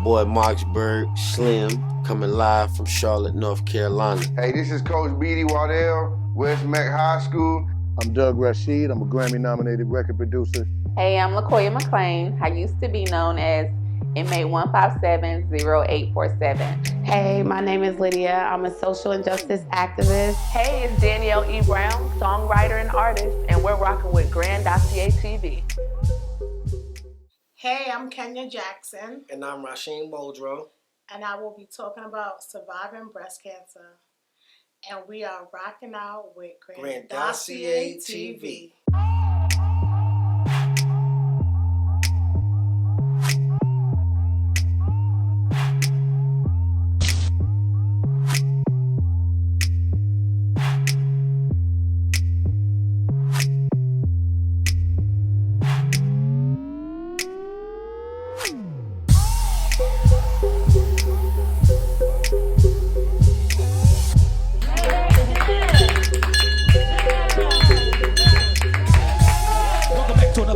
boy Marksburg, Slim, coming live from Charlotte, North Carolina. Hey, this is Coach Beatty Waddell, West Mac High School. I'm Doug Rashid. I'm a Grammy-nominated record producer. Hey, I'm LaKoya McClain. I used to be known as inmate 1570847. Hey, my name is Lydia. I'm a social injustice activist. Hey, it's Danielle E. Brown, songwriter and artist, and we're rocking with Grandosiá TV. Hey, I'm Kenya Jackson. And I'm Rasheen Boldro. And I will be talking about surviving breast cancer. And we are rocking out with Grandosiá TV.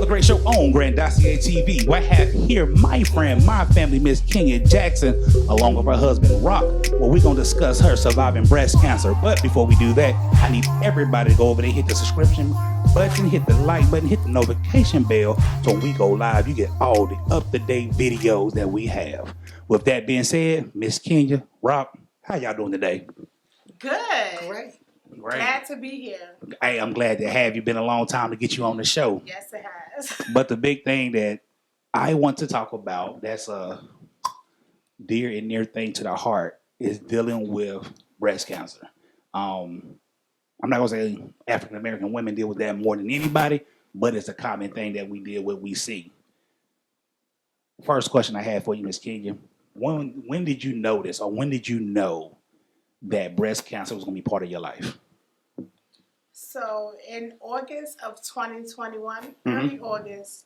Great show on Grandosiá TV. I have here my friend, my family, Miss Kenya Jackson, along with her husband, Rock, where we're going to discuss her surviving breast cancer. But before we do that, I need everybody to go over there, hit the subscription button, hit the like button, hit the notification bell, so when we go live, you get all the up-to-date videos that we have. With that being said, Miss Kenya, Rock, how y'all doing today? Good. Great. Glad to be here. Hey, I'm glad to have you. Been a long time to get you on the show. Yes, it has. But the big thing that I want to talk about, that's a dear and near thing to the heart, is dealing with breast cancer. I'm not going to say African-American women deal with that more than anybody, but it's a common thing that we deal with, we see. First question I have for you, Ms. Kenya. When did you notice, or when did you know that breast cancer was going to be part of your life? So in August of 2021, early August,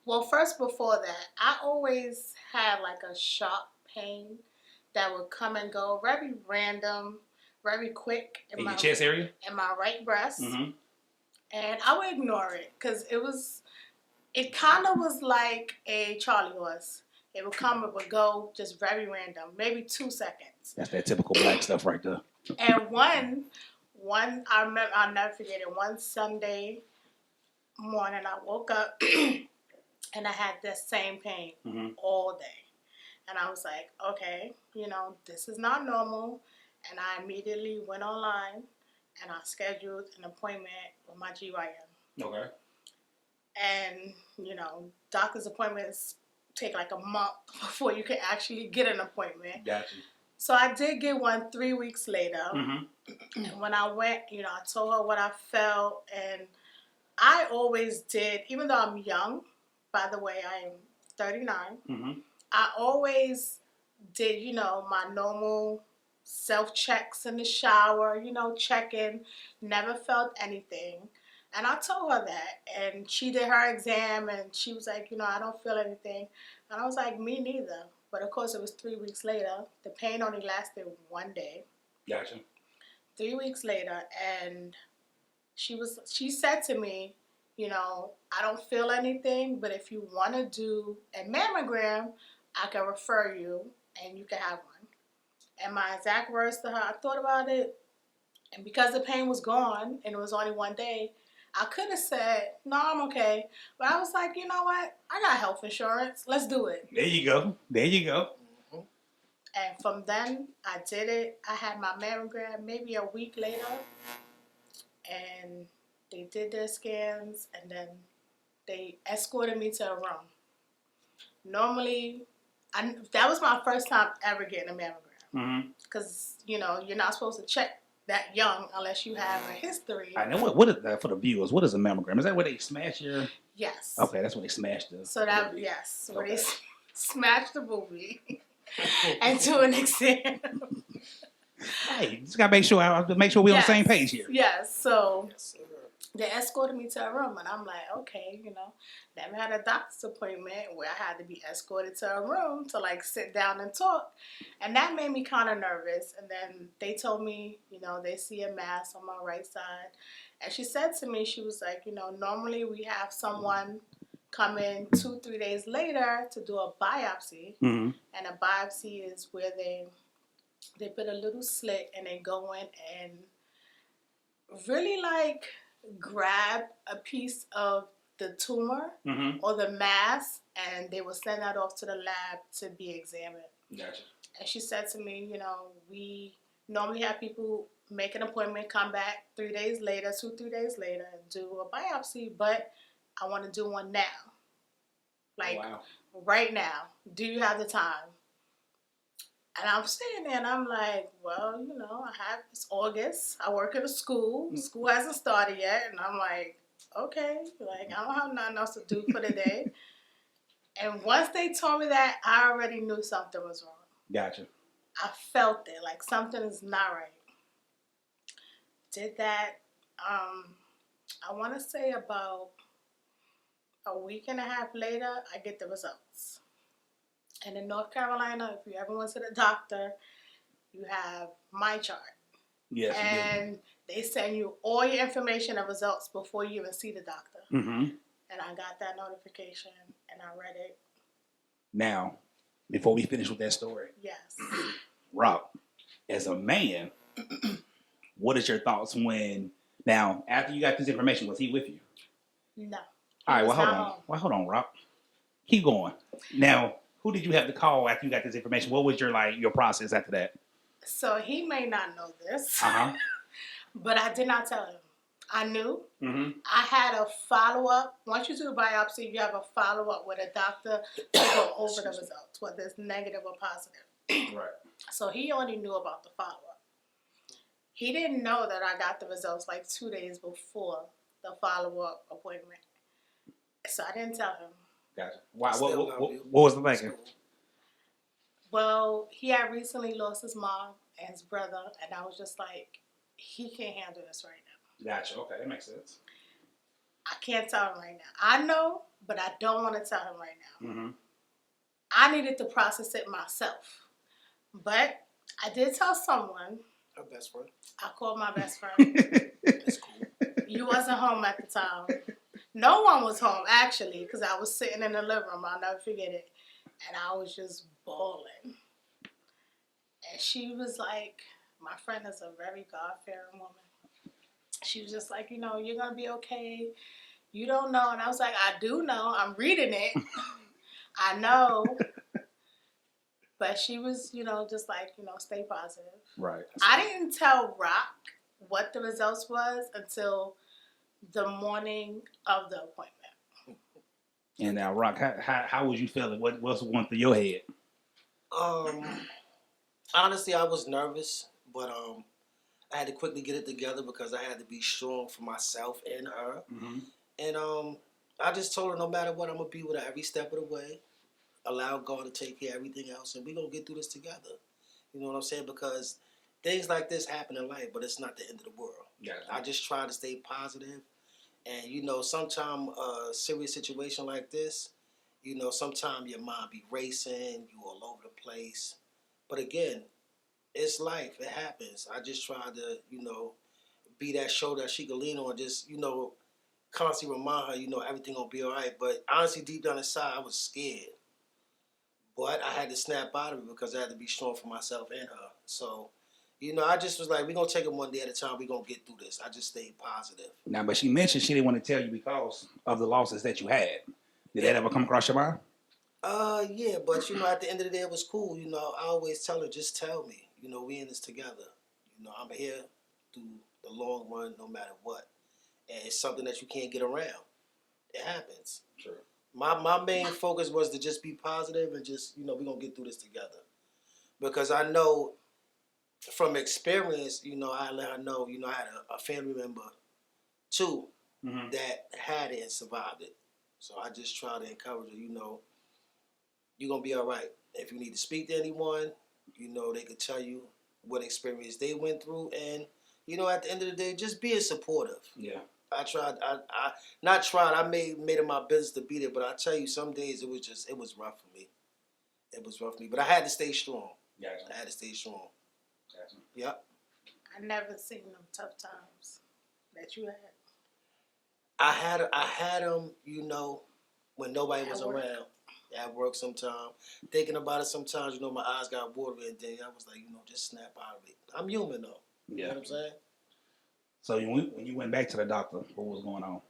well, first before that, I always had like a sharp pain that would come and go, very random, very quick. In your chest area? In my right breast. And I would ignore it because it kind of was like a Charlie horse. It would come, it would go, just very random, maybe 2 seconds. That's that typical black stuff right there. And one, I remember, I'll never forget it. One Sunday morning, I woke up and I had the same pain all day. And I was like, okay, this is not normal. And I immediately went online and I scheduled an appointment with my GYN. Okay. And, doctor's appointments take like a month before you can actually get an appointment. Gotcha. So I did get one 3 weeks later. And when I went, I told her what I felt. And I always did, even though I'm young, by the way, I am 39. I always did, my normal self-checks in the shower, checking, never felt anything. And I told her that, and she did her exam, and she was like, I don't feel anything. And I was like, me neither. But of course, it was 3 weeks later. The pain only lasted 1 day. Gotcha. 3 weeks later, and she said to me, I don't feel anything, but if you want to do a mammogram, I can refer you, and you can have one. And my exact words to her, I thought about it, and because the pain was gone, and it was only 1 day, I could have said, no, I'm okay. But I was like, you know what? I got health insurance. Let's do it. There you go. There you go. And from then, I did it. I had my mammogram maybe a week later. And they did their scans. And then they escorted me to a room. Normally, that was my first time ever getting a mammogram. Because, you're not supposed to check that young unless you have a history. I know what is that for the viewers? What is a mammogram? Is that where they smash your? Yes. Okay, that's when they smash the. So that booby. Yes, where they smash the booby and do an exam. Hey, just gotta make sure we're on the same page here. Yes. So they escorted me to a room, and I'm like, okay, never had a doctor's appointment where I had to be escorted to a room to sit down and talk, and that made me kind of nervous. And then they told me, they see a mass on my right side, and she said to me, she was like, normally we have someone come in 2-3 days later to do a biopsy. Mm-hmm. And a biopsy is where they put a little slit and they go in and really like grab a piece of the tumor Mm-hmm. or the mass, and they will send that off to the lab to be examined. Gotcha. And she said to me, you know, we normally have people make an appointment, come back 3 days later, 2-3 days later, and do a biopsy, but I want to do one now. Like, Wow. right now. Do you have the time? And I'm sitting there and I'm like, well, you know, it's August. I work at a school. School hasn't started yet. And I'm like, okay, like, I don't have nothing else to do for the day. And once they told me that, I already knew something was wrong. Gotcha. I felt it, like something is not right. Did that, I want to say about a week and a half later, I get the results. And in North Carolina, if you ever went to the doctor, you have my chart. Yes. And they send you all your information and results before you even see the doctor. Mm-hmm. And I got that notification and I read it. Now, before we finish with that story, Yes. Rob, as a man, what is your thoughts when, now, after you got this information, was he with you? No. All right, He well, was hold not on. home. Well, hold on, Rob. Keep going. Now, who did you have to call after you got this information? What was your process after that? So he may not know this, Uh-huh. but I did not tell him. I knew. Mm-hmm. I had a follow-up. Once you do the biopsy, you have a follow-up with a doctor to go over the results, whether it's negative or positive. Right. So he only knew about the follow-up. He didn't know that I got the results like 2 days before the follow-up appointment. So I didn't tell him. Gotcha. Why? Still What love you. was the thinking? Well, he had recently lost his mom and his brother, and I was just like, he can't handle this right now. Gotcha. Okay, that makes sense. I can't tell him right now. I know, but I don't want to tell him right now. Mm-hmm. I needed to process it myself. But I did tell someone. Her best friend. I called my best friend. That's cool. You wasn't home at the time. No one was home, actually, because I was sitting in the living room. I'll never forget it. And I was just bawling. And she was like, my friend is a very God-fearing woman. She was just like, you know, you're going to be okay. You don't know. And I was like, I do know. I'm reading it. I know. But she was, you know, just like, you know, stay positive. Right. I didn't tell Rock what the results was until the morning of the appointment. And now, Rock, how was you feeling? What's going through your head? Honestly, I was nervous, but I had to quickly get it together because I had to be strong for myself and her. Mm-hmm. And I just told her no matter what, I'm going to be with her every step of the way. Allow God to take care of everything else, and we're going to get through this together. You know what I'm saying? Because things like this happen in life, but it's not the end of the world. Yeah. I just try to stay positive. And, you know, sometimes a serious situation like this, you know, sometimes your mind be racing, you all over the place. But again, it's life. It happens. I just try to, you know, be that shoulder that she can lean on. Just, you know, constantly remind her, you know, everything going to be all right. But honestly, deep down inside, I was scared. But I had to snap out of it because I had to be strong for myself and her. So, you know, I just was like, we're going to take it one day at a time. We're going to get through this. I just stayed positive. Now, but she mentioned she didn't want to tell you because of the losses that you had. Did that ever come across your mind? Yeah, but, you know, at the end of the day, it was cool. You know, I always tell her, just tell me. You know, we in this together. You know, I'm here through the long run no matter what. And it's something that you can't get around. It happens. Sure. My main focus was to just be positive and just, you know, we're going to get through this together. Because I know from experience, you know, I let her know, you know, I had a family member, too, Mm-hmm. that had it and survived it. So I just try to encourage her, you know, you're going to be all right. If you need to speak to anyone, you know, they could tell you what experience they went through. And, you know, at the end of the day, just being supportive. Yeah. I tried, I made it my business to be there, but I tell you, some days it was rough for me. It was rough for me, but I had to stay strong. Gotcha. I had to stay strong. Gotcha. Yep. I never seen them tough times that you had. I had them, you know, when nobody was At work. around. At work sometime. Thinking about it sometimes, my eyes got watery and then I was like, just snap out of it. I'm human though. You know what I'm saying? So when you went back to the doctor, what was going on?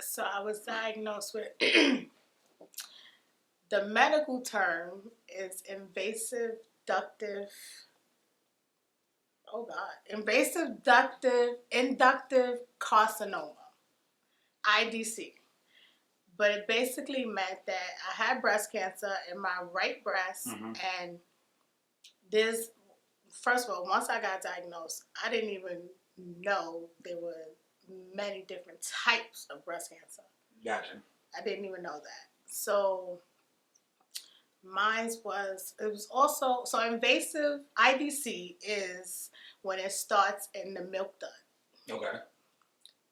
So I was diagnosed with the medical term is invasive ductive. Oh God, invasive inductive carcinoma, IDC. But it basically meant that I had breast cancer in my right breast, and first of all, once I got diagnosed, I didn't even know there were many different types of breast cancer. Gotcha. I didn't even know that. So it was also, so invasive IDC is when it starts in the milk duct. Okay.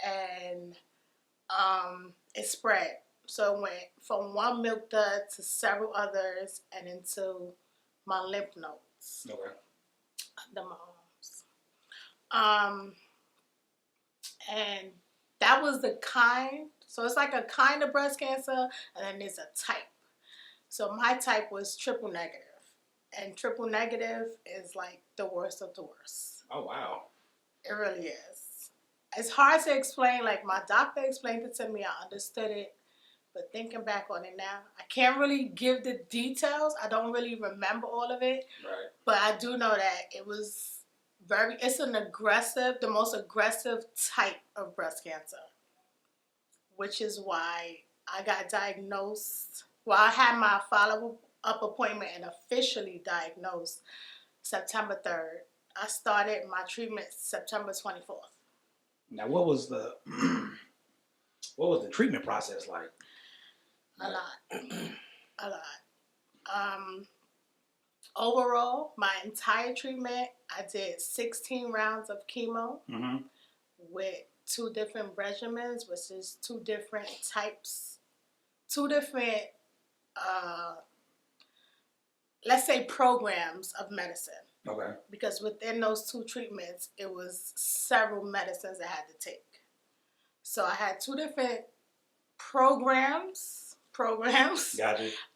And it spread. So it went from one milk duct to several others and into my lymph nodes. Okay. Under my arms. And that was the kind. So it's like a kind of breast cancer, and then there's a type. So my type was triple negative. And triple negative is like the worst of the worst. Oh, wow. It really is. It's hard to explain. Like, my doctor explained it to me. I understood it. But thinking back on it now, I can't really give the details. I don't really remember all of it. Right. But I do know that it's the most aggressive type of breast cancer. Which is why I got diagnosed. Well, I had my follow-up appointment and officially diagnosed September 3rd. I started my treatment September 24th. Now, what was the treatment process like? A lot. Overall, my entire treatment, I did 16 rounds of chemo with 2 different regimens, which is 2 different types, 2 different, let's say, programs of medicine. Okay. Because within those 2 treatments, it was several medicines I had to take. So I had 2 different programs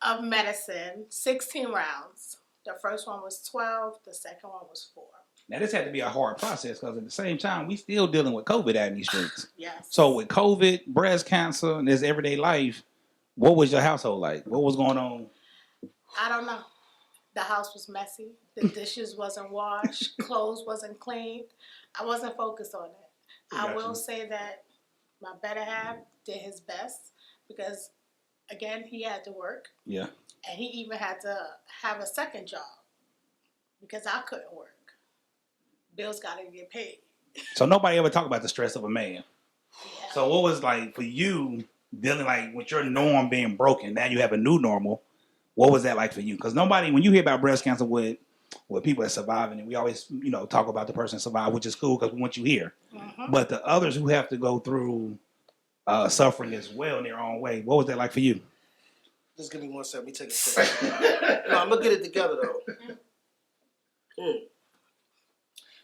of medicine, 16 rounds. The first one was 12, the second one was 4. Now, this had to be a hard process because at the same time, we still dealing with COVID out in these streets. Yes. So with COVID, breast cancer, and this everyday life, what was your household like? What was going on? I don't know. The house was messy. The dishes wasn't washed. Clothes wasn't cleaned. I wasn't focused on it. I will say that my better half did his best because, again, he had to work. Yeah. And he even had to have a second job because I couldn't work. Bills got to get paid. So nobody ever talk about the stress of a man. Yeah. So what was like for you dealing like with your norm being broken? Now you have a new normal. What was that like for you? Because nobody, when you hear about breast cancer with people that surviving, and we always talk about the person that survived, which is cool because we want you here. But the others who have to go through suffering as well in their own way, what was that like for you? Just give me 1 second. Let me take a sip. No, I'm gonna get it together though.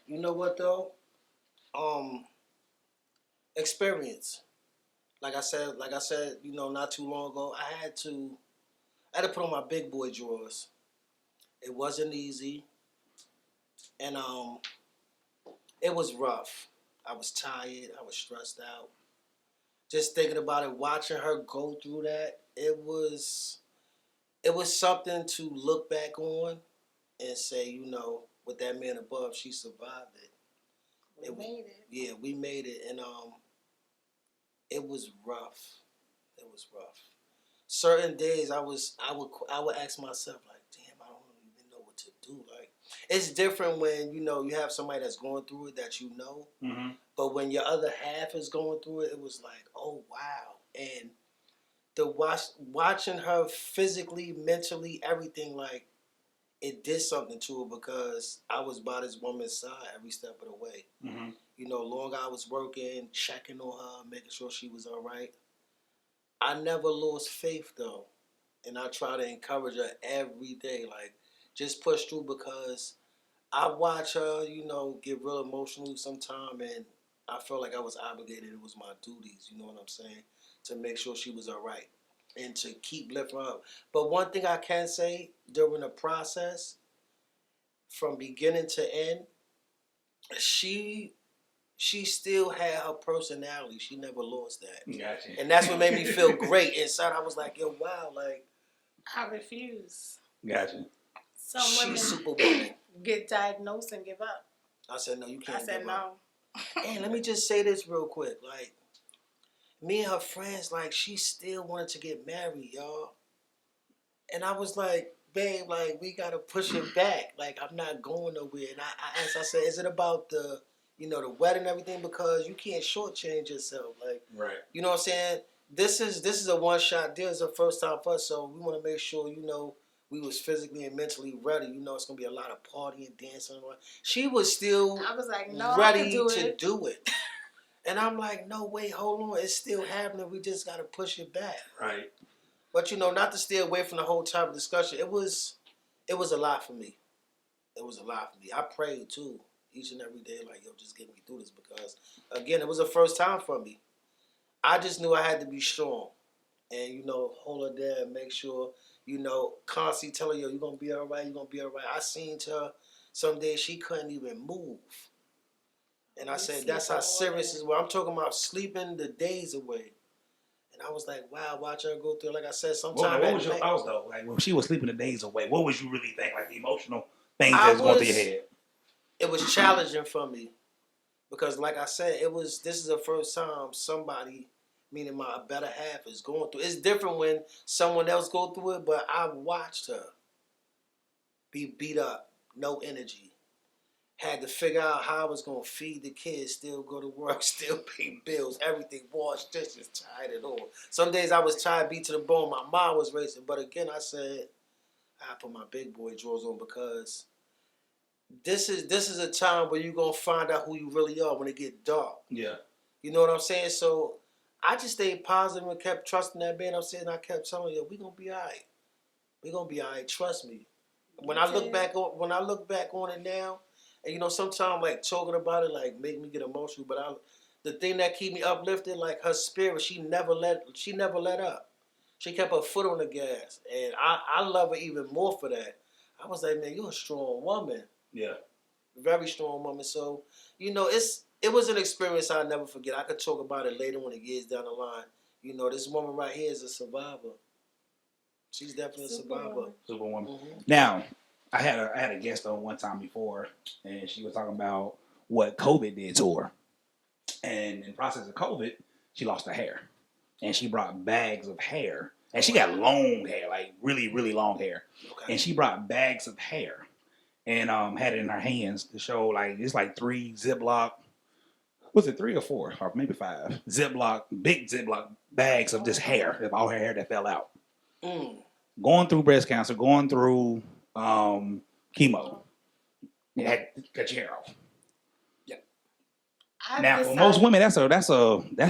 You know what though? Experience. Like I said, not too long ago, I had to put on my big boy drawers. It wasn't easy, and it was rough. I was tired. I was stressed out. Just thinking about it, watching her go through that, it was something to look back on and say, with that man above, she survived it. We made it. Yeah, we made it, and it was rough. It was rough. Certain days, I would ask myself like, damn, I don't even know what to do. Like, it's different when you have somebody that's going through it that but when your other half is going through it, it was like, oh wow, and watching her physically, mentally, everything, like, it did something to her because I was by this woman's side every step of the way. Long I was working, checking on her, making sure she was all right. I never lost faith though, and I try to encourage her every day, like, just push through because I watch her, get real emotional sometime, and I felt like I was obligated. It was my duties, you know what I'm saying, to make sure she was all right and to keep lifting her up. But one thing I can say during the process, from beginning to end, she still had her personality. She never lost that. Gotcha. And that's what made me feel great inside. I was like, yo, wow, like. I refuse. Gotcha. Some She's women Superwoman. get diagnosed and give up. I said, no, you can't I said give no. up. And let me just say this real quick. Like, me and her friends, like, she still wanted to get married, y'all. And I was like, babe, like, we got to push it back. Like, I'm not going nowhere. And I asked, I said, is it about the, the wedding and everything? Because you can't shortchange yourself. Like, right. You know what I'm saying? This is a one-shot deal. It's the first time for us. So we want to make sure, we was physically and mentally ready. It's going to be a lot of partying, dancing. She was still I was like, no, ready I can to do it. And I'm like, no, wait, hold on. It's still happening. We just got to push it back. Right. But, not to stay away from the whole type of discussion, it was a lot for me. It was a lot for me. I prayed, too, each and every day, like, yo, just get me through this. Because, again, it was the first time for me. I just knew I had to be strong. And, hold her there and make sure, constantly telling her, you're going to be all right, you're going to be all right. I seen her some days she couldn't even move. And I said, that's how serious it is. I'm talking about sleeping the days away. And I was like, wow, watch her go through. Like I said, sometimes. What was your thoughts, though? Like, when she was sleeping the days away, what was you really think? Like, the emotional things that was going through your head? It was challenging for me. Because, like I said, this is the first time somebody, meaning my better half, is going through it. It's different when someone else go through it, but I watched her be beat up, no energy. Had to figure out how I was going to feed the kids, still go to work, still pay bills, everything, wash dishes, tired it all. Some days I was tired, beat to the bone. My mind was racing. But again, I said, I put my big boy drawers on because this is a time where you're going to find out who you really are when it get dark. Yeah. You know what I'm saying? So I just stayed positive and kept trusting that man. I'm saying I kept telling you, we're going to be all right. We're going to be all right. Trust me. When I look back on it now, and sometimes like talking about it like make me get emotional, but the thing that keep me uplifted, like her spirit, she never let up. She kept her foot on the gas, and I love her even more for that. I was like, man, you're a strong woman. Yeah. Very strong woman. So, it was an experience I'll never forget. I could talk about it later when it gets down the line. This woman right here is a survivor. She's definitely a survivor. Superwoman. Mm-hmm. Now, I had a guest on one time before, and she was talking about what COVID did to her. And in the process of COVID, she lost her hair. And she brought bags of hair. And she got long hair, like really, really long hair. Okay. And she brought bags of hair and had it in her hands to show, like, it's like 3 Ziploc. Was it 3 or 4? Or maybe 5. Big Ziploc bags of just hair, of all her hair that fell out. Mm. Going through breast cancer, going through chemo. You had to cut your hair off. Yeah. Now, for most women, that's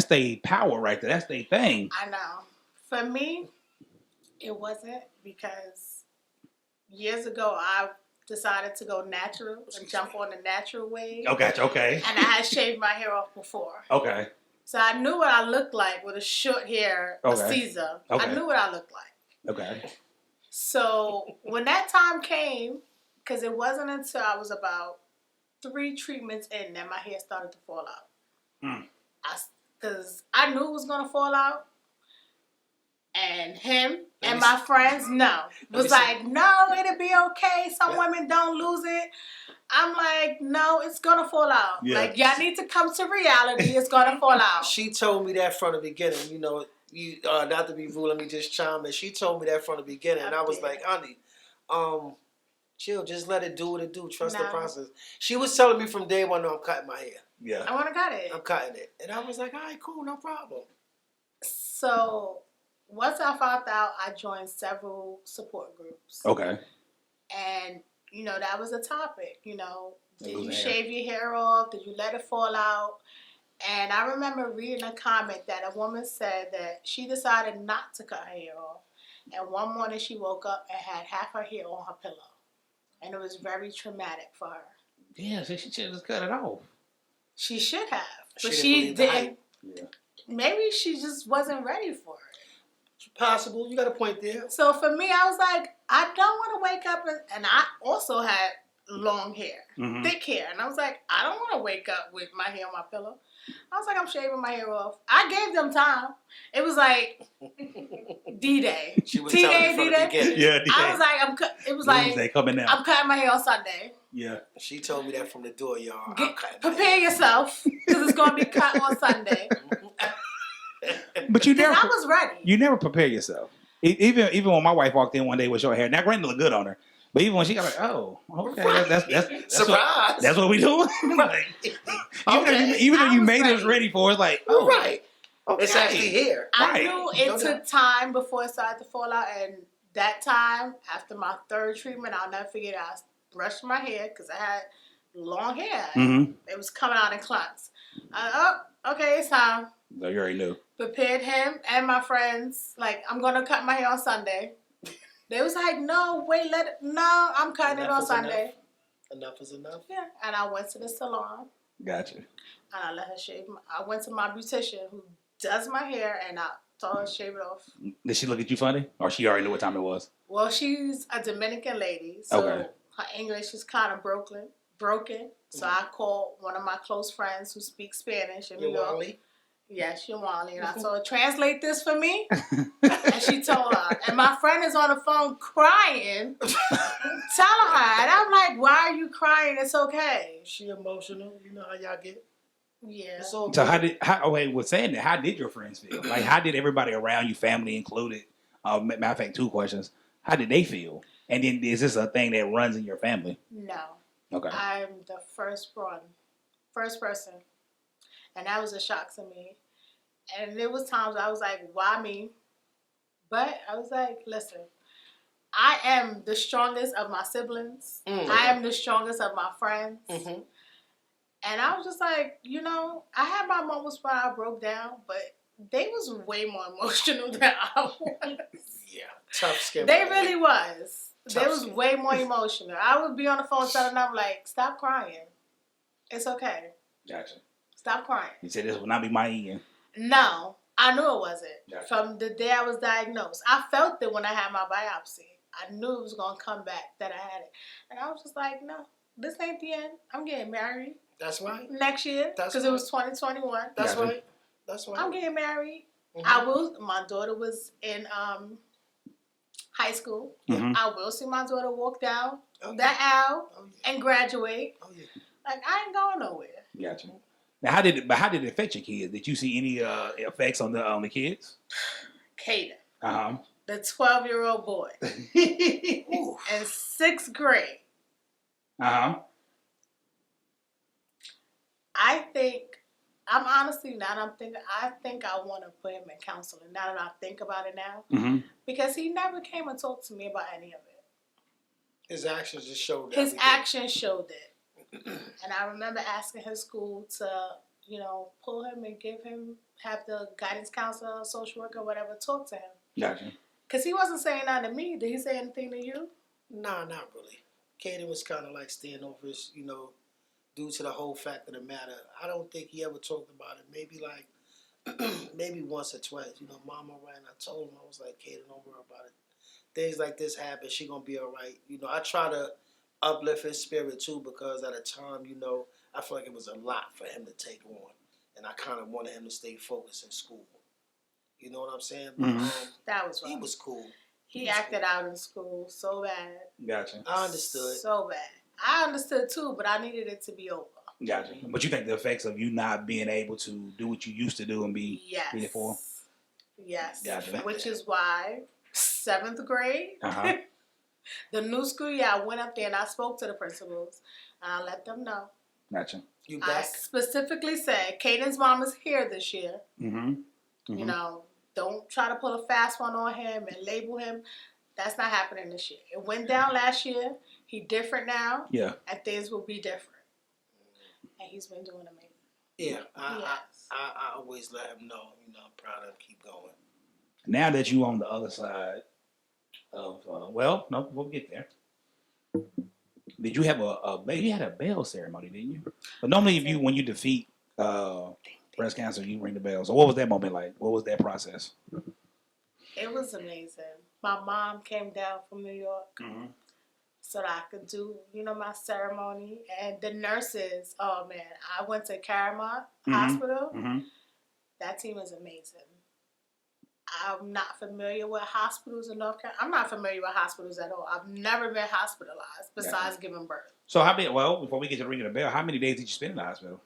their power right there. That's their thing. I know. For me, it wasn't, because years ago I decided to go natural and jump on the natural wave. Oh, gotcha. Okay. And I had shaved my hair off before. Okay. So I knew what I looked like with a short hair, a Caesar. Okay. I knew what I looked like. Okay. So when that time came, because it wasn't until I was about 3 treatments in that my hair started to fall out. Because I knew it was going to fall out. And him and my friends, no. Was like, no, it'll be okay. Some women don't lose it. I'm like, no, it's going to fall out. Yeah. Like, y'all need to come to reality. It's going to fall out. She told me that from the beginning. Not to be rude, let me just chime in. She told me that from the beginning. And I was like, honey, chill, just let it do what it do. Trust the process. She was telling me from day one, no, I'm cutting my hair. Yeah. I want to cut it. I'm cutting it. And I was like, all right, cool, no problem. So once I found out, I joined several support groups. Okay. And, that was a topic, did you shave your hair off? Did you let it fall out? And I remember reading a comment that a woman said that she decided not to cut her hair off. And one morning she woke up and had half her hair on her pillow. And it was very traumatic for her. Yeah, so she should have just cut it off. She should have. But she didn't. Yeah. maybe she just wasn't ready for it. Possible. You got a point there. So for me, I was like, I don't want to wake up and I also had long hair, thick hair, and I was like, I don't want to wake up with my hair on my pillow. I was like, I'm shaving my hair off. I gave them time. It was like D-Day. She was T-Day, telling you from the D-Day. beginning. Yeah, I was like, it was like, they coming out. I'm cutting my hair on Sunday. Yeah. She told me that from the door, y'all. Prepare yourself, because it's going to be cut on Sunday. But you never. I was ready. You never prepare yourself. Even when my wife walked in one day with short hair, now granted, it looked good on her. But even when she got like, oh, okay, that's surprise. That's what we do. Like, even though you made us ready for it, it's like, oh, right. Okay. It's actually here. I knew it took time before it started to fall out, and that time after my third treatment, I'll never forget it. I brushed my hair because I had long hair. It was coming out in clumps. Okay, it's time. So you already knew. Prepared him and my friends. Like, I'm gonna cut my hair on Sunday. They was like, no, wait, I'm cutting it on Sunday. Enough is enough. Yeah, and I went to the salon. Gotcha. And I let her shave. I went to my beautician who does my hair, and I told her to shave it off. Did she look at you funny, or she already knew what time it was? Well, she's a Dominican lady, so okay. Her English is kind of broken. So I called one of my close friends who speaks Spanish in New York. Yes, Yawali. And I told her, translate this for me. And she told her. And my friend is on the phone crying, telling her. And I'm like, why are you crying? It's okay. She emotional. You know how y'all get. Yeah. So saying that, how did your friends feel? Like, how did everybody around you, family included? Matter of fact, 2 questions. How did they feel? And then is this a thing that runs in your family? No. Okay. I'm the first person. And that was a shock to me. And there was times I was like, why me? But I was like, listen, I am the strongest of my siblings. I am the strongest of my friends. And I was just like, I had my moments where I broke down, but they was way more emotional than I was. Yeah, tough skin. They really was. They was way more emotional. I would be on the phone telling them, like, stop crying. It's okay. Gotcha. Stop crying. You said this will not be my end. No, I knew it wasn't. Gotcha. From the day I was diagnosed. I felt it when I had my biopsy. I knew it was going to come back, that I had it. And I was just like, no, this ain't the end. I'm getting married. That's right. Next year, because it was 2021. That's right. That's right. I'm getting married. I will. My daughter was in high school. I will see my daughter walk down that aisle and graduate. Like, I ain't going nowhere. Gotcha. Now, how did it affect your kids? Did you see any effects on the kids? Caden, the 12-year-old boy, in 6th grade. I think I'm honestly now. I think I want to put him in counseling. Now that I think about it now, because he never came and talked to me about any of it. His actions just showed that. His actions showed it. And I remember asking his school to, pull him and have the guidance counselor, social worker, whatever, talk to him. Gotcha. Because he wasn't saying nothing to me. Did he say anything to you? Nah, not really. Kaden was kind of like standoffish, due to the whole fact of the matter. I don't think he ever talked about it. Maybe maybe once or twice. Mama ran. I told him, I was like, Kaden, don't worry about it. Things like this happen. She gonna be all right. I try to uplift his spirit too, because at a time, I feel like it was a lot for him to take on, and I kind of wanted him to stay focused in school. You know what I'm saying? That was He was cool. He acted out in school so bad. Gotcha. I understood. So bad. I understood too, but I needed it to be over. Gotcha. But you think the effects of you not being able to do what you used to do and be here for? Yes. Gotcha. Which is why 7th grade, the new school year, I went up there and I spoke to the principals and I let them know. Gotcha. You back? I specifically said, Caden's mom is here this year. Don't try to pull a fast one on him and label him. That's not happening this year. It went down last year. He's different now. Yeah. And things will be different. And he's been doing amazing. Yeah. I always let him know. I'm proud of him. Keep going. Now that you on the other side of, we'll get there. Did you have you had a bail ceremony, didn't you? But normally when you defeat breast cancer, you ring the bell. So what was that moment like? What was that process? It was amazing. My mom came down from New York so that I could do, my ceremony. And the nurses, oh man, I went to Caramont Hospital. That team is amazing. I'm not familiar with hospitals in North Carolina. I'm not familiar with hospitals at all. I've never been hospitalized besides giving birth. So before we get to ringing the bell, how many days did you spend in the hospital?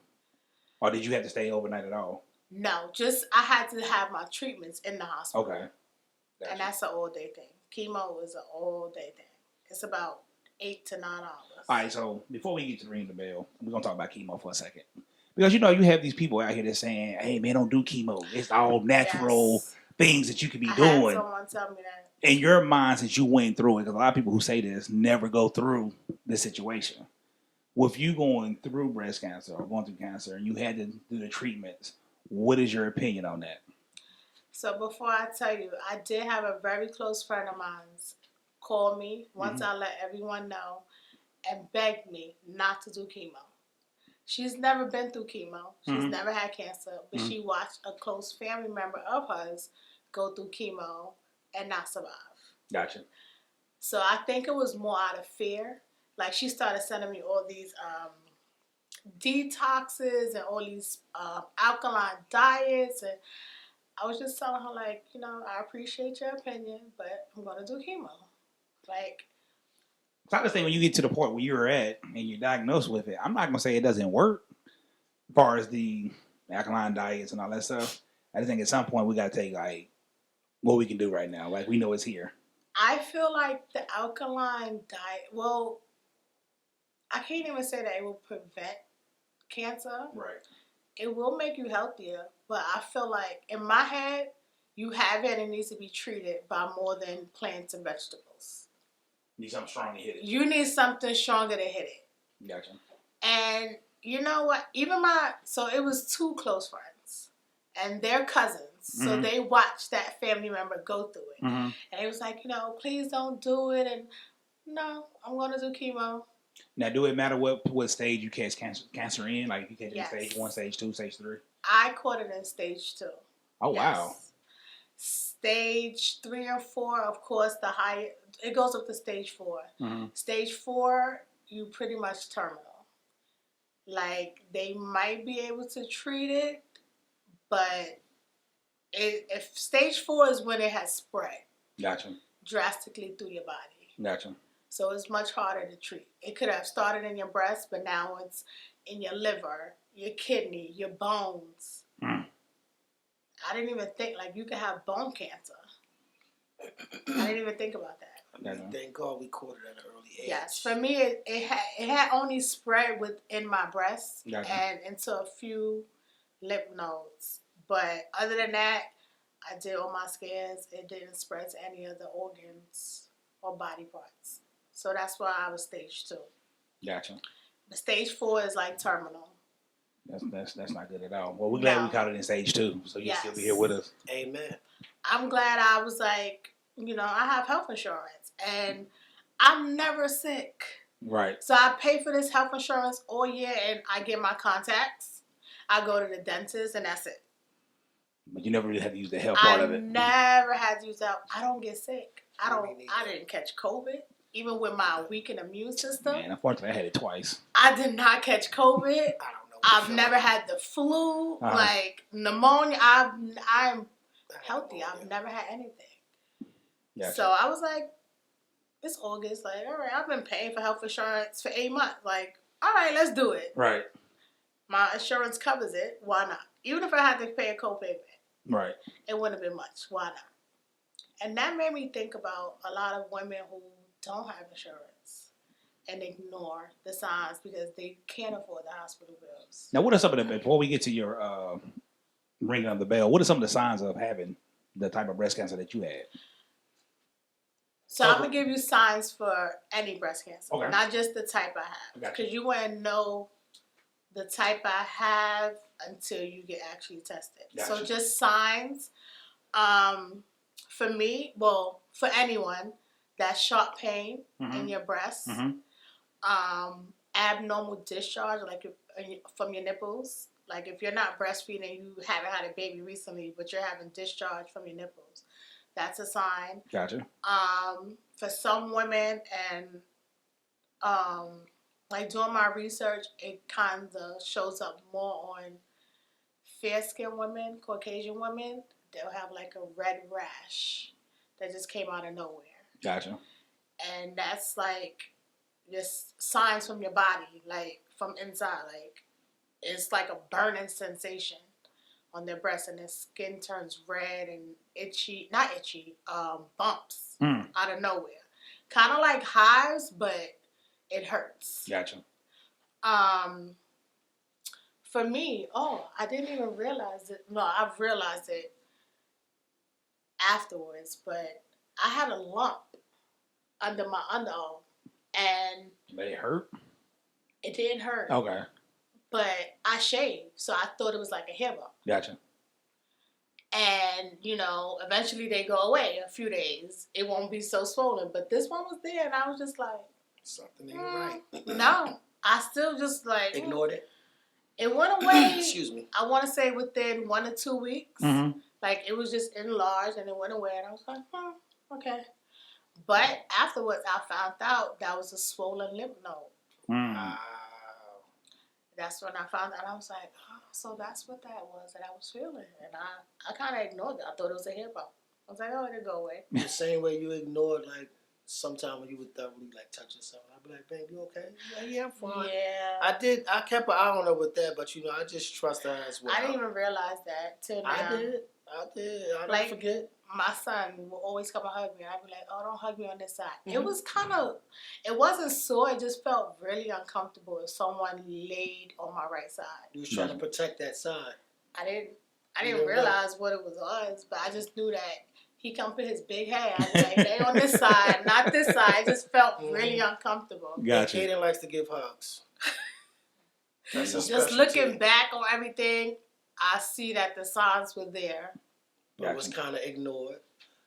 Or did you have to stay overnight at all? No, just I had to have my treatments in the hospital. Okay. Gotcha. And that's an all-day thing. Chemo is an all-day thing. It's about 8 to 9 hours. All right, so before we get to ring the bell, we're going to talk about chemo for a second. Because, you have these people out here that's saying, hey, man, don't do chemo. It's all natural things that you could be doing. Had someone tell me that. In your mind, since you went through it, because a lot of people who say this never go through this situation. With you going through breast cancer or going through cancer and you had to do the treatments, what is your opinion on that? So before I tell you, I did have a very close friend of mine call me once I let everyone know and begged me not to do chemo. She's never been through chemo. She's never had cancer, but she watched a close family member of hers go through chemo and not survive. Gotcha. So I think it was more out of fear. Like she started sending me all these detoxes and all these alkaline diets, and I was just telling her like, I appreciate your opinion, but I'm gonna do chemo. Like, so I just think when you get to the point where you're at and you're diagnosed with it, I'm not gonna say it doesn't work as far as the alkaline diets and all that stuff. I just think at some point we gotta take like what we can do right now. Like we know it's here. I feel like the alkaline diet, well, I can't even say that it will prevent cancer. Right. It will make you healthier, but I feel like in my head, you have it and it needs to be treated by more than plants and vegetables. You need something strong to hit it. You need something stronger to hit it. Gotcha. And you know what? So it was 2 close friends, and they're cousins. So they watched that family member go through it. And it was like, please don't do it. And no, I'm going to do chemo. Now, do it matter what stage you catch cancer in? Like if you catch it in stage 1, stage 2, stage 3? I caught it in stage 2. Oh, wow. Stage 3 or 4, of course, the higher, it goes up to stage 4. Stage 4, you pretty much terminal. Like, they might be able to treat it, but if stage 4 is when it has spread. Gotcha. Drastically through your body. Gotcha. So it's much harder to treat. It could have started in your breast, but now it's in your liver, your kidney, your bones. I didn't even think, like, you could have bone cancer. I didn't even think about that. Thank God we caught it at an early age. Yes, for me, it had only spread within my breast and into a few lymph nodes. But other than that, I did all my scans. It didn't spread to any of the organs or body parts. So that's why I was stage 2. Gotcha. The stage 4 is like terminal. That's not good at all. Well, we're glad we caught it in stage 2, so you'll still be here with us. Amen. I'm glad I was like, I have health insurance, and I'm never sick. Right. So I pay for this health insurance all year, and I get my contacts. I go to the dentist, and that's it. But you never really had to use the health part of it. I never had to use that. I don't get sick. I didn't catch COVID. Even with my weakened immune system. Man, unfortunately, I had it twice. I did not catch COVID. I don't know. I've never had the flu, like pneumonia. I'm healthy. I've never had anything. Gotcha. So I was like, it's August. Like, all right, I've been paying for health insurance for 8 months. Like, all right, let's do it. Right. My insurance covers it. Why not? Even if I had to pay a copayment. Right. It wouldn't have been much. Why not? And that made me think about a lot of women who don't have insurance and ignore the signs because they can't afford the hospital bills. Now, what are some of the, before we get to your ringing of the bell, what are some of the signs of having the type of breast cancer that you had? So I'm going to give you signs for any breast cancer, not just the type I have. Because you wouldn't know the type I have until you get actually tested. So just signs. For me, well, for anyone, that sharp pain in your breast, abnormal discharge, like from your nipples, Like if you're not breastfeeding, you haven't had a baby recently, but you're having discharge from your nipples. That's a sign. Gotcha. For some women, and like doing my research, it kind of shows up more on fair-skinned women, Caucasian women. They'll have like a red rash that just came out of nowhere. Gotcha. And that's like just signs from your body, like from inside. Like it's like a burning sensation on their breast, and their skin turns red and itchy, not itchy, bumps out of nowhere. Kind of like hives, but it hurts. Gotcha. For me, I didn't even realize it. No, I've realized it afterwards, but I had a lump under my underarm, and But it hurt? it didn't hurt. Okay. But I shaved, so I thought it was like a hair bump. Gotcha. And, eventually they go away a few days. It won't be so swollen. But this one was there, and I was just like... Something ain't right. No. I still just like... Ignored it? It went away. Excuse me. I want to say within 1 or 2 weeks. Mm-hmm. Like, it was just enlarged, and it went away. And I was like, okay. But afterwards, I found out that was a swollen lymph node. That's when I found out. I was like, so that's what that was that I was feeling. And I kind of ignored it. I thought it was a hair bump. I was like, it'll go away. The same way you ignored, like, sometime when you would thoroughly, like, touch yourself. I'd be like, babe, you okay? Yeah, I'm fine. Yeah. I kept an eye on her with that, but, I just trust her as well. I didn't even realize that till now. I did. I don't forget. My son will always come and hug me. And I'd be like, don't hug me on this side. Mm-hmm. It was it wasn't sore. It just felt really uncomfortable if someone laid on my right side. You was trying to protect that side. I didn't realize what it was, but I just knew that he come put his big hand. I'd be like, lay on this side, not this side. It just felt really uncomfortable. Gotcha. Kaden likes to give hugs. Just looking back on everything, I see that the signs were there. But it was kind of ignored.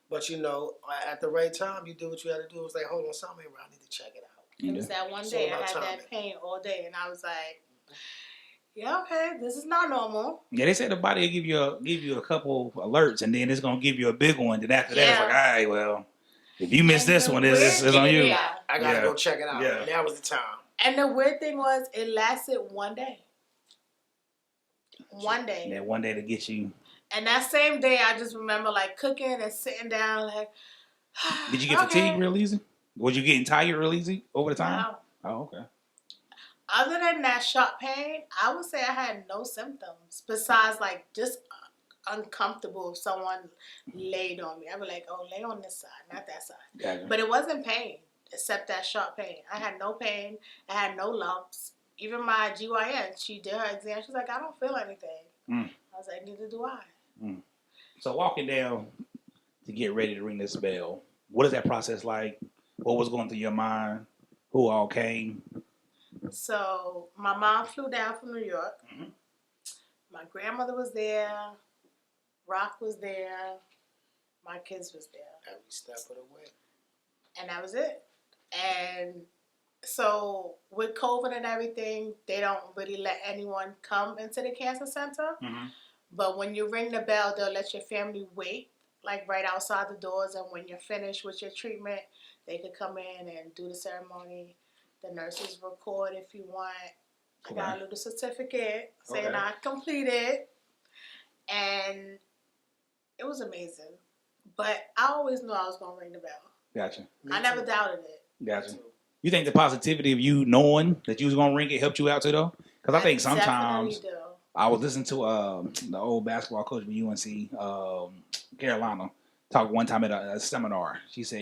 But, at the right time, you did what you had to do. It was like, hold on, something around. I need to check it out. It was that one day I had that pain all day, and I was like, yeah, okay, this is not normal. Yeah, they said the body will give you a couple alerts, and then it's going to give you a big one. Then after that, it's like, all right, well, if you miss this one, it's on you. Yeah. I got to go check it out. Yeah. That was the time. And the weird thing was, it lasted one day. One day. Yeah, one day to get you. And that same day, I just remember like cooking and sitting down like. Did you get fatigued real easy? Was you getting tired real easy over the time? No. Oh, okay. Other than that sharp pain, I would say I had no symptoms besides like just uncomfortable if someone laid on me. I'd be like, lay on this side, not that side. Gotcha. But it wasn't pain except that sharp pain. I had no pain. I had no lumps. Even my GYN, she did her exam. She's like, I don't feel anything. I was like, neither do I. So walking down to get ready to ring this bell, what is that process like? What was going through your mind? Who all came? So my mom flew down from New York. Mm-hmm. My grandmother was there. Rock was there. My kids was there. Every step of the way. And that was it. And so with COVID and everything, they don't really let anyone come into the cancer center. Mm-hmm. But when you ring the bell, they'll let your family wait, like right outside the doors. And when you're finished with your treatment, they could come in and do the ceremony. The nurses record if you want. I got a little certificate saying I completed. And it was amazing. But I always knew I was going to ring the bell. Gotcha. I never doubted it. Gotcha. You think the positivity of you knowing that you was going to ring it helped you out too, though? Because I think sometimes I was listening to the old basketball coach from UNC, Carolina, talk one time at a seminar. She said,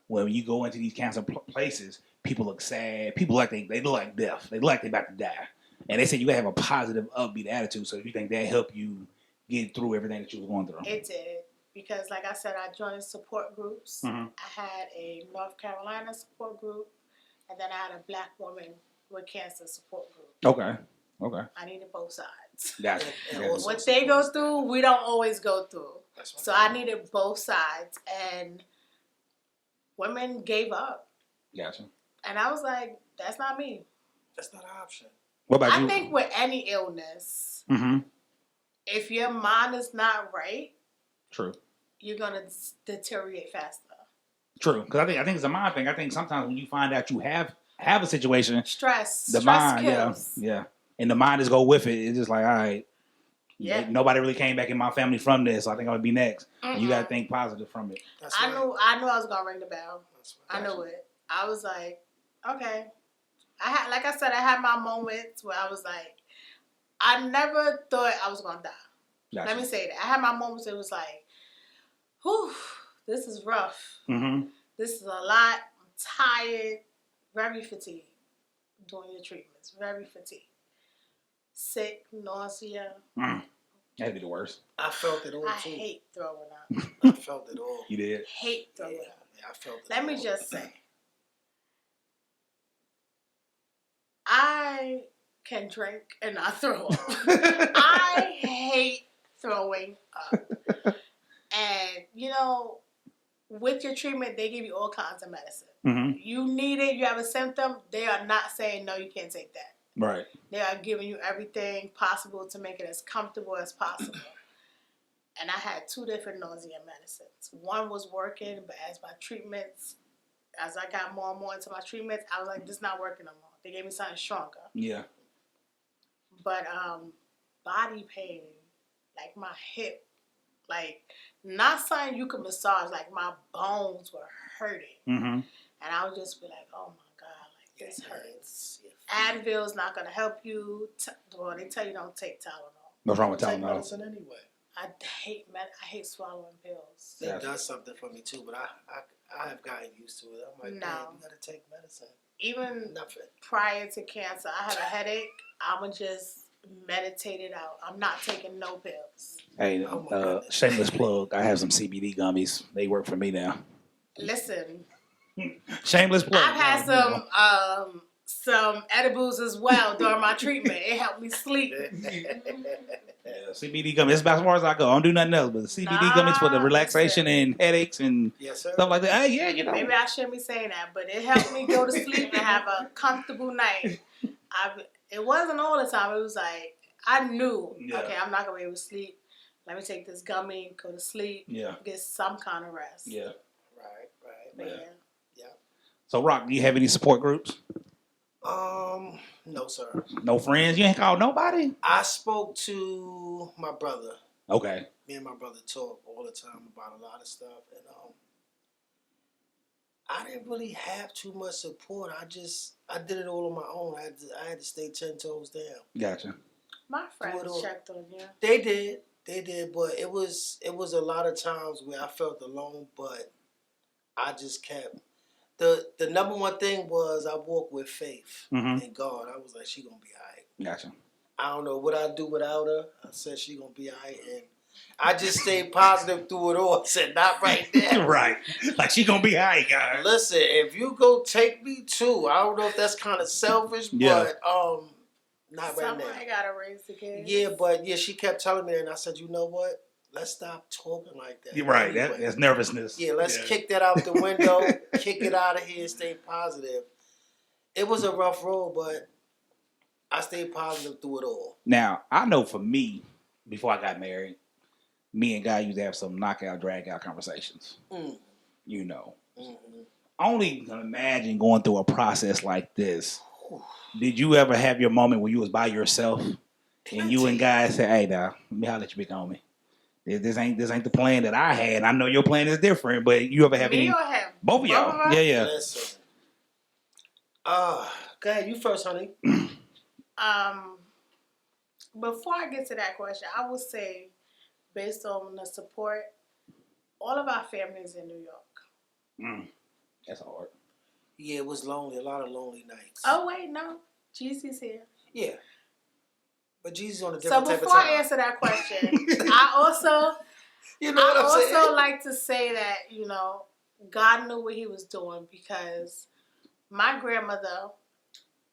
when you go into these cancer places, people look sad. People they look like death. They look like they're about to die. And they said you got to have a positive, upbeat attitude. So if you think that helped you get through everything that you was going through. It did. Because like I said, I joined support groups. Mm-hmm. I had a North Carolina support group. And then I had a Black woman with cancer support group. Okay. I needed both sides. Gotcha. What they go through, we don't always go through. So I needed both sides. And women gave up. Gotcha. And I was like, that's not me. That's not an option. What about I you? think with any illness, Mm-hmm. if your mind is not right, True. you're gonna deteriorate faster. True. Because I think it's a mind thing. I think sometimes when you find out you have a situation, Stress. the Stress mind, kills. yeah, and the mind just go with it. It's just like, all right, Yeah. nobody really came back in my family from this. So I think I'm gonna be next. And you got to think positive from it. That's I right. knew I was gonna ring the bell. That's right. I knew it. I was like, okay. Like I said, I had my moments where I was like, I never thought I was gonna die. Gotcha. Let me say that. I had my moments where it was like, whew, this is rough. Mm-hmm. This is a lot. I'm tired, very fatigued doing your treatments, very fatigued. Sick, nausea. That'd be the worst. I felt it all I too. hate throwing up. I felt it all. You did. Hate throwing Yeah, up. I felt it. Let all. me just say, I can drink and not throw up. I hate throwing up. And, you know, with your treatment, they give you all kinds of medicine. Mm-hmm. You need it, you have a symptom, they are not saying, no, you can't take that. Right. They are giving you everything possible to make it as comfortable as possible. And I had 2 different nausea medicines. One was working, but as my treatments, as I got more and more into my treatments, I was like, this is not working no more. They gave me something stronger. Yeah. But body pain, like my hip, like not something you could massage, like my bones were hurting. Mm-hmm. And I would just be like, oh my God, like this hurts. Advil's not going to help you. Well, they tell you don't take Tylenol. What's wrong with Take Tylenol? medicine anyway. I hate swallowing pills. It does something for me too, but I have gotten used to it. I'm like, No. man, you gotta take medicine. Even Nothing. prior to cancer, I had a headache. I would just meditate it out. I'm not taking no pills. Hey, Oh my goodness. shameless plug. I have some CBD gummies. They work for me now. Listen, Shameless plug. I've had some edibles as well during my treatment. It helped me sleep. Yeah, CBD gummies. It's about as far as I go. I don't do nothing else. But the CBD gummies for the relaxation and headaches and Yes, sir. stuff like that. Hey, yeah, you know. Maybe I shouldn't be saying that, but it helped me go to sleep and have a comfortable night. It wasn't all the time. It was like, I knew, okay, I'm not going to be able to sleep. Let me take this gummy, go to sleep, get some kind of rest. Yeah. Right. But Yeah. So, Rock, do you have any support groups? No, sir. No friends? You ain't called nobody? I spoke to my brother. Okay. Me and my brother talk all the time about a lot of stuff, and I didn't really have too much support. I did it all on my own. I had to stay 10 toes down. Gotcha. My friends checked on you. They did, but it was a lot of times where I felt alone, but I just kept. The number one thing was I walked with faith in God. I was like, she gonna be all right. Gotcha. I don't know what I'd do without her. I said she gonna be all right, and I just stayed positive through it all. I said, not right there. Right. Like she gonna be all right, guys. Listen, if you go take me too, I don't know if that's kind of selfish, but not right now. Somebody gotta raise the kids. Yeah, but she kept telling me that, and I said, you know what? Let's stop talking like that. You're right. Anyway. That's nervousness. Yeah, let's kick that out the window, kick it out of here, and stay positive. It was a rough road, but I stayed positive through it all. Now, I know for me, before I got married, me and Guy used to have some knockout, drag out conversations. You know. Mm-hmm. Only can imagine going through a process like this. Did you ever have your moment where you was by yourself and you and Guy said, hey, now, let me holler at you, big homie. This ain't the plan that I had. I know your plan is different, but you ever have Me any? or him? Both of y'all. Yeah. Listen. Go ahead, you first, honey. Before I get to that question, I would say, based on the support, all of our families in New York. That's hard. Yeah, it was lonely. A lot of lonely nights. Oh wait, no, Jeezy's here. Yeah. But Jesus on a different type of time. So before I answer that question, I also, like to say that, you know, God knew what he was doing because my grandmother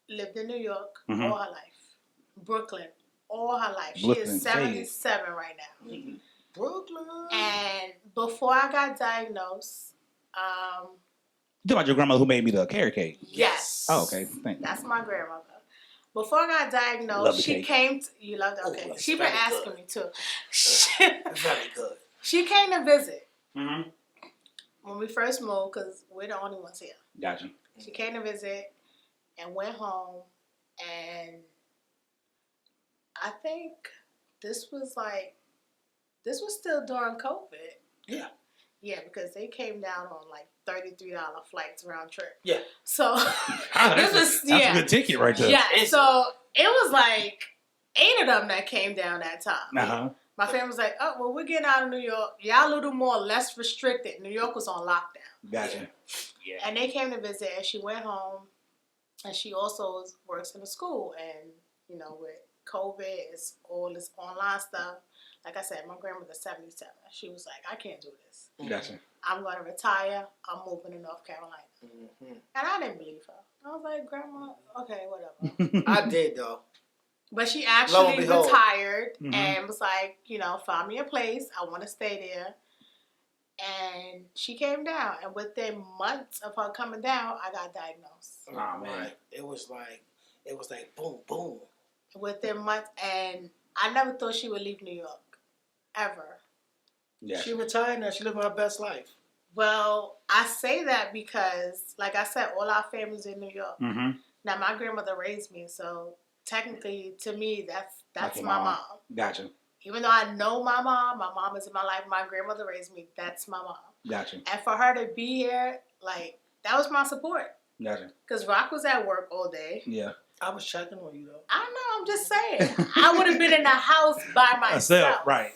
lived in New York all her life. Brooklyn, all her life. She is 77 right now. Mm-hmm. Brooklyn. And before I got diagnosed, you talking about your grandmother who made me the carrot cake? Yes. Oh, okay. Thank you. That's my grandmother. before I got Love diagnosed, the she cake. came. You love that? Okay. Ooh, She been very asking good. me too. Very good. She came to visit Mm-hmm. when we first moved because we're the only ones here. Gotcha. She came to visit and went home, and I think this was still during COVID. Yeah. Yeah, because they came down on like $33 flights round trip. Yeah. So That's this was a good ticket right there. Yeah, so it was like 8 of them that came down that time. Uh-huh. My family was like, oh, well, we're getting out of New York. Y'all a little more less restricted. New York was on lockdown. Gotcha. Yeah. And they came to visit, and she went home, and she also works in a school. And, you know, with COVID, it's all this online stuff. Like I said, my grandmother's 77. She was like, I can't do this. Gotcha. I'm going to retire. I'm moving to North Carolina. Mm-hmm. And I didn't believe her. I was like, Grandma, okay, whatever. I did though. But she Lo actually and behold. retired Mhm. and was like, you know, find me a place. I want to stay there. And she came down. And within months of her coming down, I got diagnosed. Oh, man. Right. It was like boom, boom. Within months. And I never thought she would leave New York. Ever. Yeah. She retired now. She living her best life. Well, I say that because, like I said, all our family's in New York. Mm-hmm. Now, my grandmother raised me, so technically, to me, that's Like your my mom. mom. Gotcha. Even though I know my mom is in my life, my grandmother raised me, that's my mom. Gotcha. And for her to be here, like, that was my support. Gotcha. Because Rock was at work all day. Yeah. I was checking on you though. I know, I'm just saying. I would have been in the house by myself. Right.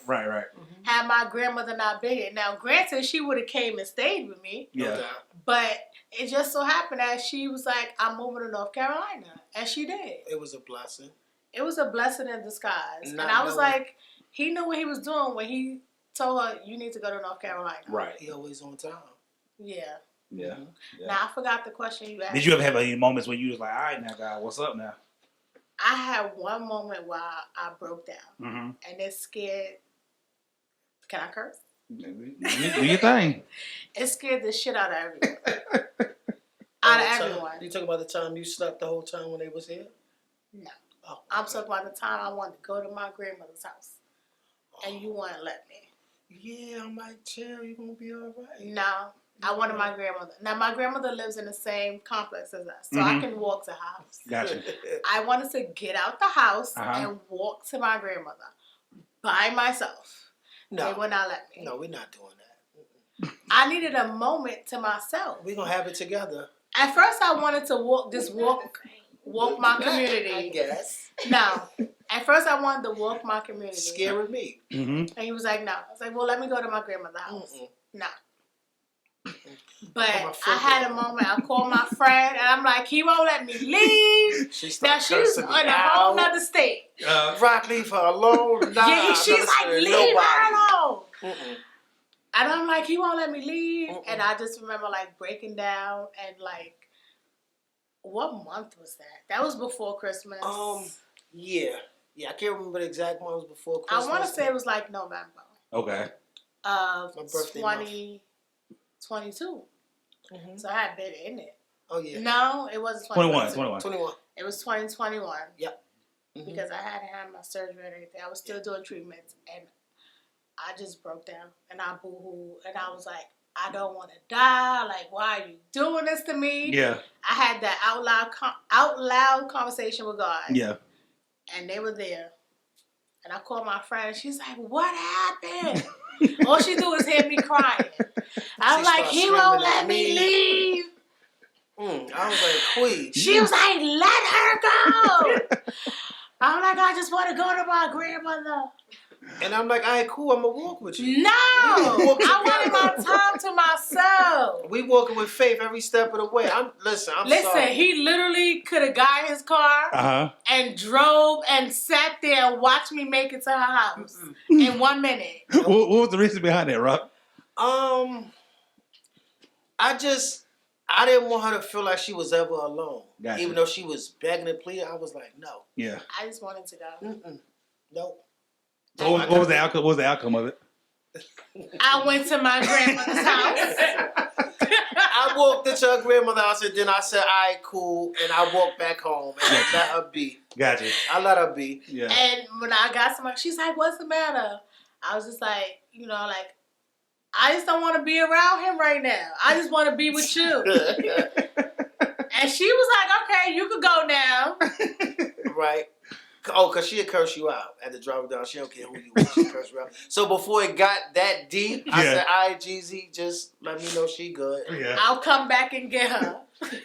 Had my grandmother not been here. Now, granted, she would have came and stayed with me. No Yeah. doubt. But it just so happened that she was like, I'm moving to North Carolina. And she did. It was a blessing. It was a blessing in disguise. Not And I was knowing- like, he knew what he was doing when he told her, you need to go to North Carolina. Right. He always on time. Yeah. Yeah. Yeah. Now, I forgot the question you asked. Did you ever have any moments when you was like, all right, now, God, what's up now? I had one moment where I broke down. Mm-hmm. And it scared... Can I curse? Do your thing. It scared the shit out of everyone. All Out the of time- everyone. You talking about the time you slept the whole time when they was here? No. Oh, I'm talking about the time I wanted to go to my grandmother's house. And you wouldn't let me. Yeah, I'm like, chill, you gonna be all right. No. I wanted my grandmother. Now, my grandmother lives in the same complex as us. So Mhm. I can walk to her house. Gotcha. I wanted to get out the house Uh-huh. and walk to my grandmother by myself. They No, would not let me. no, we're not doing that. I needed a moment to myself. We're gonna have it together. At first, I wanted to walk my I community. guess. No. At first, I wanted to walk my community. Scaring me. Mm-hmm. And he was like, no. I was like, well, let me go to my grandmother's house. Mm-mm. No. Put But my foot I had a moment. I called my friend, and I'm like, he won't let me leave. She Now, started she's cursing in me a whole out. nother state. Rock, leave her alone. Nah, Yeah, I'm she's not like, listening to leave her nobody. alone. Mm-mm. And I'm like, he won't let me leave. Mm-mm. And I just remember like breaking down and like, what month was that? That was before Christmas. Yeah, I can't remember the exact one. It was before I Christmas. want to say it was like November Okay. of My birthday month. 2022. Mhm. So I had been in it. Oh yeah, No, it wasn't 21. 21. It was 2021 Mhm. because I hadn't had my surgery and everything. I was still doing treatments and I just broke down and I boo-hooed and I was like, I don't want to die. Like, why are you doing this to me? Yeah. I had that out loud conversation with God. Yeah. And they were there. And I called my friend. She's like, what happened? All she do is hear me crying. I'm She like, started he screaming won't at let me me. leave. I was like, Queen. She was like, let her go. I'm like, I just want to go to my grandmother. And I'm like, all right, cool. I'm gonna walk with you. No. walk I wanted together. my time to myself. We walking with faith every step of the way. I'm Listen, sorry. he literally could have got in his car Uh-huh. and drove and sat there and watched me make it to her house in 1 minute. What was the reason behind that, Rock? I didn't want her to feel like she was ever alone. Gotcha. Even though she was begging and pleading, I was like, no. Yeah. I just wanted to go. Nope. So what was the outcome? What was the outcome of it? I went to my grandmother's house. I walked into her grandmother's house and then I said, all right, cool. And I walked back home and I let her be. Gotcha. I let her be. Yeah. And when I got somebody, she's like, what's the matter? I was just like, you know, like, I just don't want to be around him right now. I just want to be with you. And she was like, okay, you could go now. Right. Oh, because she'd curse you out at the drive down. She don't care who you are. She'd curse you out. So before it got that deep, I said, all right, GZ, just let me know she good. Yeah. I'll come back and get her.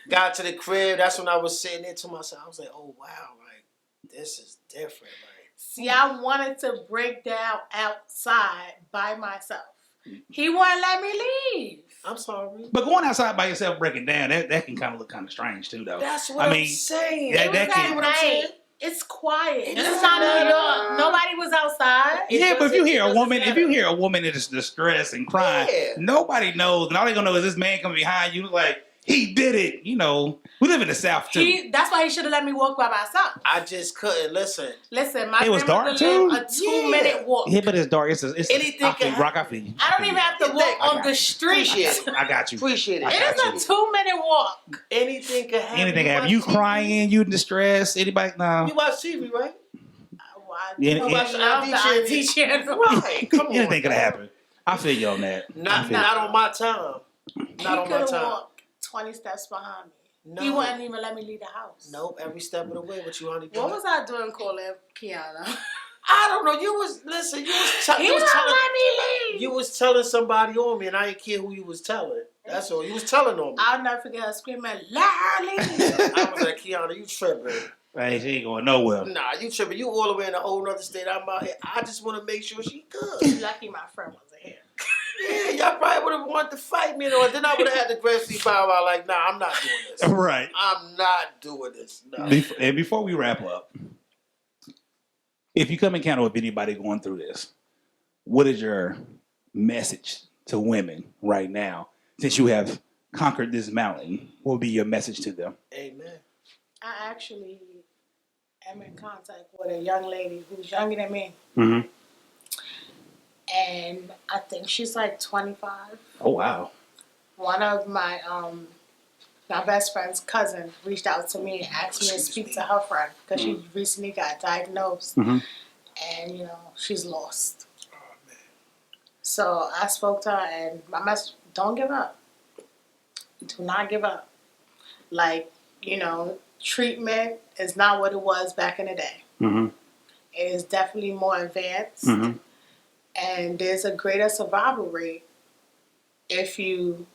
Got to the crib. That's when I was sitting there to myself. I was like, oh, wow. Like, this is different. Like, see, I wanted to break down outside by myself. He wouldn't let me leave. I'm sorry. But going outside by yourself breaking down, that can kind of look kind of strange too, though. That's what I'm saying. That It was can. at night. It's quiet. This is not New York. Nobody was outside. Yeah, but if you hear a woman that is distressed and crying, nobody knows, and all they gonna know is this man coming behind you like he did it. You know, we live in the South too. That's why he should have let me walk by myself. I just couldn't listen. Listen, my It was grandmother dark, too? lived a 2-minute walk. Yeah, but it's dark. It's Anything I can feel, Rock, I feel you. I don't even have to walk on the street. Appreciate it. I got you. Appreciate it. It is a 2-minute walk. Anything can happen. Anything happen? You crying? You in distress? Anybody? No. You watch TV, right? Yeah, watch the IT channel. Right. Come on. Anything could happen. I feel you on that. Not on my time. Not on my He could have time. walked 20 steps behind me. No. He wouldn't even let me leave the house. Nope, every step of the way. What you, honey? What was I doing calling Kiana? I don't know. You was listening. He wouldn't let me leave. You was telling somebody on me, and I didn't care who you was telling. That's all. You was telling on me. I'll never forget her screaming, "Let her leave!" I was like, Kiana, you tripping? Hey, she ain't going nowhere. Nah, you tripping. You all the way in a whole other state. I'm out here. I just want to make sure she good. Lucky my friend wasn't here. Yeah, y'all probably would have wanted to fight me, or then I would have had the Grandosiá bow out like, nah, I'm not doing this. Right. I'm not doing this. No. And before we wrap up, if you come encounter with anybody going through this, what is your message to women right now? Since you have conquered this mountain, what will be your message to them? Amen. I actually am in contact with a young lady who's younger than me. Mm-hmm. And I think she's like 25. Oh, wow. One of my best friend's cousin reached out to me and asked me to speak to her friend because she recently got diagnosed. Mm-hmm. And, you know, she's lost. Oh, man. So I spoke to her and my message, don't give up. Do not give up. Like, you know, treatment is not what it was back in the day. Mm-hmm. It is definitely more advanced. Mm-hmm. And there's a greater survival rate if you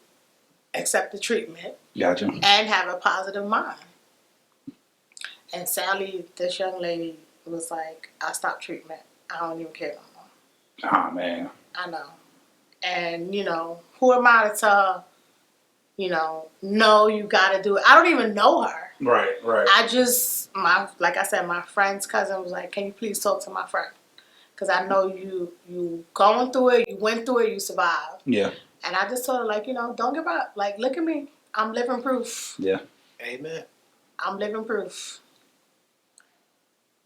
accept the treatment Gotcha. and have a positive mind. And sadly, this young lady was like, I stopped treatment. I don't even care no more. Oh, man. I know. And, you know, who am I to tell her, you know, no, you got to do it. I don't even know her. Right. I just, like I said, my friend's cousin was like, can you please talk to my friend? Because I know you going through it, you went through it, you survived. Yeah. And I just told her, like, you know, don't give up. Like, look at me. I'm living proof. Yeah. Amen. I'm living proof.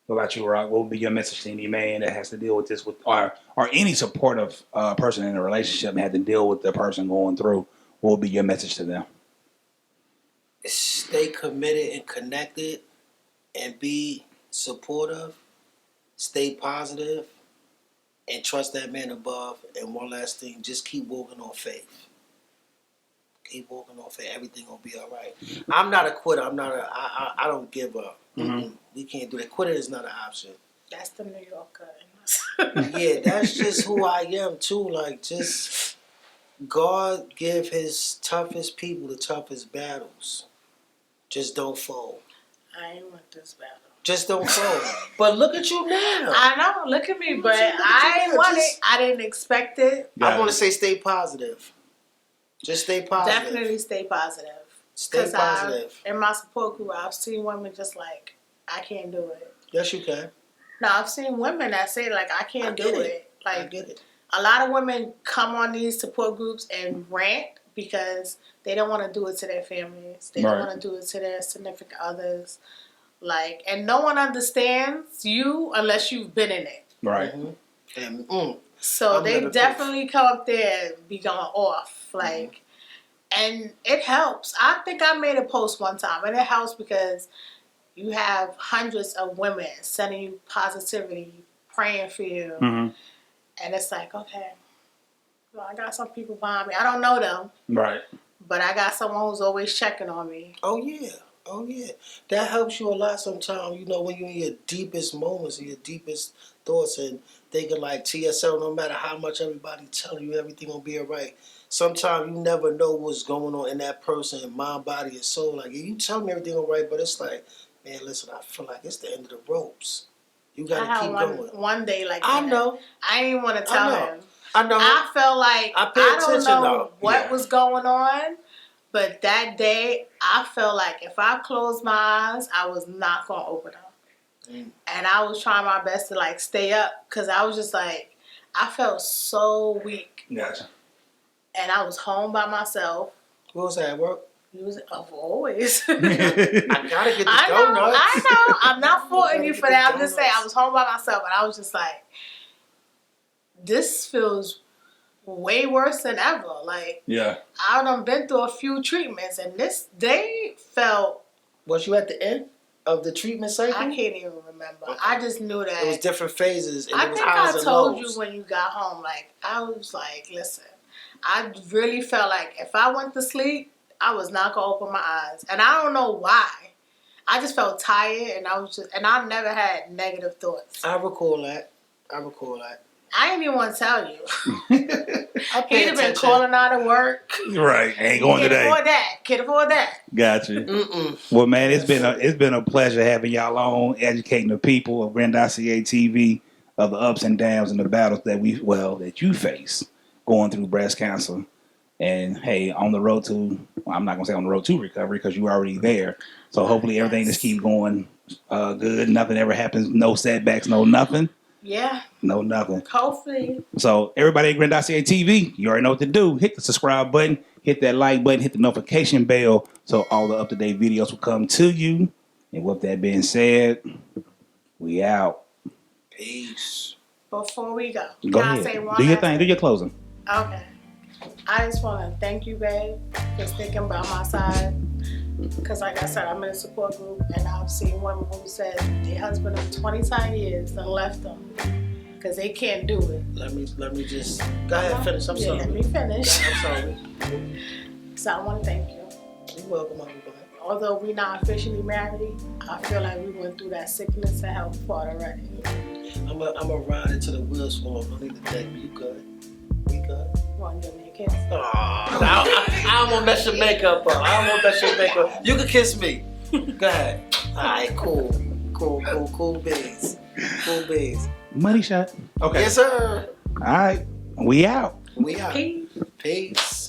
What about you, Rock? What would be your message to any man that has to deal with this, or any supportive person in a relationship and had to deal with the person going through? What would be your message to them? Stay committed and connected and be supportive. Stay positive and trust that man above. And one last thing, just keep walking on faith. Keep walking on faith. Everything will be all right. I'm not a quitter. I don't give up. Mm-hmm. We can't do that. Quitter is not an option. That's the New Yorker. Yeah, that's just who I am too. Like, just God give his toughest people the toughest battles. Just don't fold. I ain't with this battle. Just don't fold. But look at you now. I know. Look at me. But I ain't want it. I didn't expect it. I want to say stay positive. Just stay positive. Definitely stay positive. Stay positive. In my support group, I've seen women just like, I can't do it. Yes, you can. No, I've seen women that say, like, I can't do it. Like, I get it. A lot of women come on these support groups and rant because they don't want to do it to their families. They don't want to do it to their significant others. Like, and no one understands you unless you've been in it. Right. Mm-hmm. So they definitely come up there and be going off. Like, And it helps. I think I made a post one time, and it helps because you have hundreds of women sending you positivity, praying for you. Mm-hmm. And it's like, okay, well, I got some people behind me. I don't know them. Right. But I got someone who's always checking on me. Oh, yeah. Oh, yeah. That helps you a lot sometimes, you know, when you're in your deepest moments and your deepest thoughts and thinking like to yourself, no matter how much everybody telling you everything will be all right. Sometimes you never know what's going on in that person, mind, body, and soul. Like, you tell me everything all right, but it's like, man, listen, I feel like it's the end of the ropes. You got to keep going. One day like that. I know. I didn't want to tell him. I know. I felt like I don't know what was going on, but that day I felt like if I closed my eyes, I was not gonna open them, and I was trying my best to like stay up because I was just like I felt so weak. Gotcha. And I was home by myself. What was that at work? It was always. I gotta get the donuts. I know. I'm not faulting you for that. I'm just saying I was home by myself, and I was just like, this feels way worse than ever. Like, yeah, I done been through a few treatments, and they felt. Was you at the end of the treatment cycle? I can't even remember. Okay. I just knew that it was different phases. And I it was think highs I and told lows. you when you got home. Like, I was like, listen, I really felt like if I went to sleep, I was not gonna open my eyes, and I don't know why. I just felt tired, and I never had negative thoughts. I recall that. I didn't even want to tell you. He'd have been calling out of work. Right, ain't going today. Can't afford that. Gotcha. Well, man, it's been a pleasure having y'all on, educating the people of Grandosiá TV of the ups and downs and the battles that you face going through breast cancer. And hey, on the road to, well, I'm not gonna say on the road to recovery because you're already there. So hopefully everything just keeps going good. Nothing ever happens. No setbacks. No nothing. Yeah. No nothing. Hopefully. So everybody at Grandosiá TV, you already know what to do. Hit the subscribe button, hit that like button, hit the notification bell so all the up-to-date videos will come to you. And with that being said, we out. Peace. Before we go, Go ahead. Do your thing. Do your closing. Okay. I just want to thank you, babe, for sticking by my side. Because like I said, I'm in a support group, and I've seen women who said their husband of 20-some years and left them because they can't do it. Let me just go ahead, finish. I'm sorry. Let me finish. I'm sorry. So I want to thank you. You're welcome, everybody. Although we're not officially married, I feel like we went through that sickness and health part already. I'm a ride until the wheels fall off. Don't need to thank me. You good? We good? Want to give me a kiss? I don't want to mess your makeup up. You can kiss me. Go ahead. All right, cool beans. Cool beans. Money shot. Okay. Yes, sir. All right. We out. Peace.